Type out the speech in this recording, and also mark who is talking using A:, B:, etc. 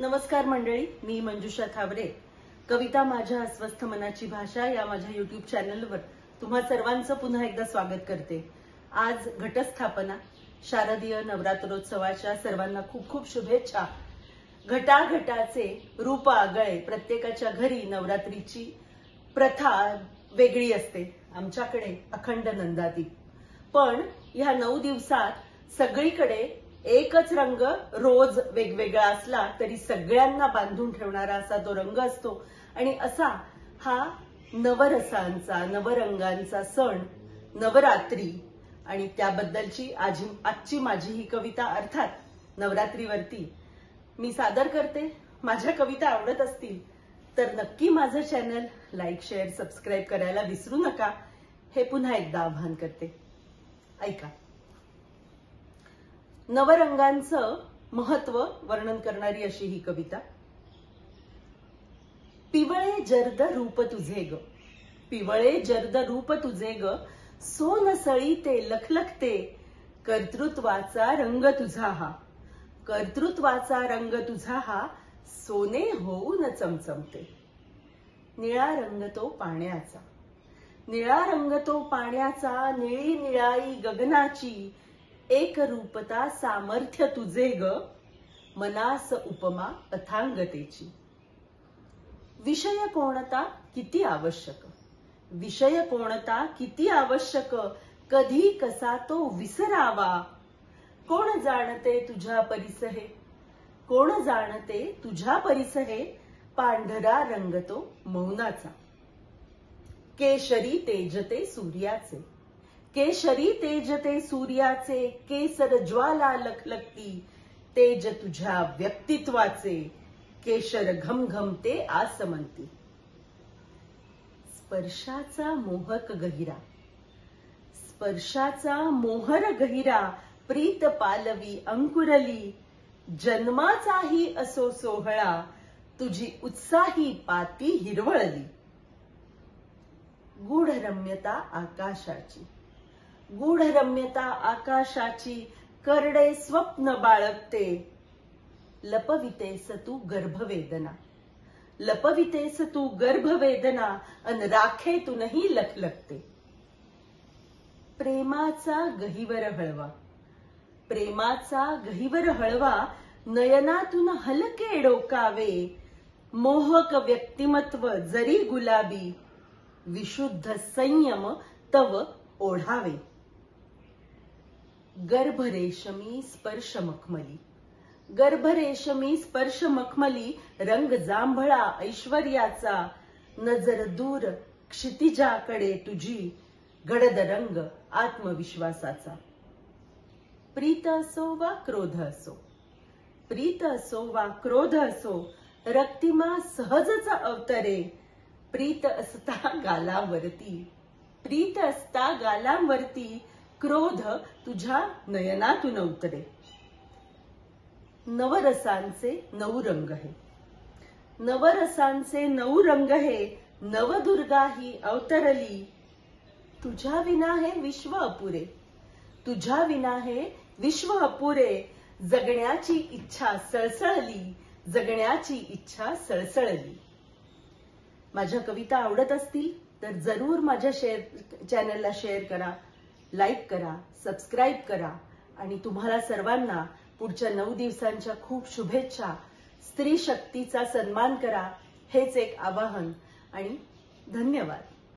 A: नमस्कार मंडळी, मी मंजुषा थावरे. कविता माझ्या अस्वस्थ मनाची भाषा या माझ्या युट्यूब चॅनलवर तुम्हा सर्वांचं पुन्हा एकदा स्वागत करते. आज घटस्थापना, शारदीय नवरात्रोत्सवाच्या सर्वांना खूप खूप शुभेच्छा. घटाघटाचे रूप आगळे. प्रत्येकाच्या घरी नवरात्रीची प्रथा वेगळी असते. आमच्याकडे अखंड नंदादीप. पण ह्या 9 दिवसात सगळीकडे एकच रंग रोज वेगवेगळा असला तरी सगळ्यांना बांधून ठेवणारा असा तो रंग असतो. आणि असा हा नवरसांचा, नवरंगांचा सण नवरात्री. आणि त्याबद्दलची आजची माझी ही कविता अर्थात नवरात्रीवरती मी सादर करते. माझ्या कविता आवडत असतील तर नक्की माझं चॅनल लाईक, शेअर, सबस्क्राईब करायला विसरू नका, हे पुन्हा एकदा आवाहन करते. ऐका. नवरंगांचं महत्व वर्णन करणारी अशी ही कविता. पिवळे जर्द रूप तुझे ग, पिवळे जर्द रूप तुझे ग, सोनसळी ते लखलखते, कर्तृत्वाचा रंग तुझा हा, कर्तृत्वाचा रंग तुझा हा, सोने होऊन चमचमते. निळा रंग तो पाण्याचा, निळा रंग तो पाण्याचा, निळी निळाई गगनाची, एक रूपता सामर्थ्य तुझे ग, मनास उपमा अथांगतेची. विषय कोणता किती आवश्यक, विषय कोणता किती आवश्यक, कधी कसा तो विसरावा. कोण जाणते तुझ्या परिसहे, कोण जाणते तुझ्या परिसहे, पांढरा रंग तो मौनाचा. केशरी तेजते सूर्याचे, केशरी तेजते सूर्याचे, केसर ज्वाला लखलखती, तेज तुझ्या व्यक्तित्वाचे, केशर घमघमते आसमंती. स्पर्शाचा मोहक गहिरा, स्पर्शाचा मोहर गहिरा, प्रीत पालवी अंकुरली, जन्माचाही असो सोहळा, तुझी उत्साही पाती हिरवळली. गूढ रम्यता आकाशाची, गूढ रम्यता आकाशाची, करडे स्वप्न बाळगते, लपवितेस तू गर्भवेदना, लपवितेस तू गर्भवेदना, अन राखेतूनही लखलखते. प्रेमाचा गहिवर हळवा, प्रेमाचा गहिवर हळवा, नयनातून हलके डोकावे, मोहक व्यक्तिमत्व जरी गुलाबी, विशुद्ध संयम तव ओढावे. गर्भरेशमी स्पर्श मखमली, गर्भरेशमी स्पर्श मखमली, रंग जांभळा ऐश्वर्याचा, नजर दूर क्षितिजाकडे तुझी, गडद रंग आत्मविश्वासाचा. प्रीत असो वा क्रोध असो, प्रीत असो वा क्रोध असो, रक्तिमा सहजच अवतरे, प्रीत असता गालावरती, प्रीत असता गालांवरती, क्रोध तुझ्या नयनातून उतरे. नवरसांचे 9 रंग हे, नवरसांचे 9 रंग हे, नवदुर्गा ही अवतरली, तुझ्या विना हे विश्व अपुरे, तुझ्या विना हे विश्व अपुरे, जगण्याची इच्छा सळसळली, जगण्याची इच्छा सळसळली. माझ्या कविता आवडत असतील तर जरूर माझ्या चॅनलला शेअर करा, लाईक करा, सबस्क्राईब करा. आणि तुम्हाला सर्वांना पुढच्या 9 दिवसांच्या खूप शुभेच्छा. स्त्री शक्तीचा सन्मान करा, हेच एक आवाहन. आणि धन्यवाद.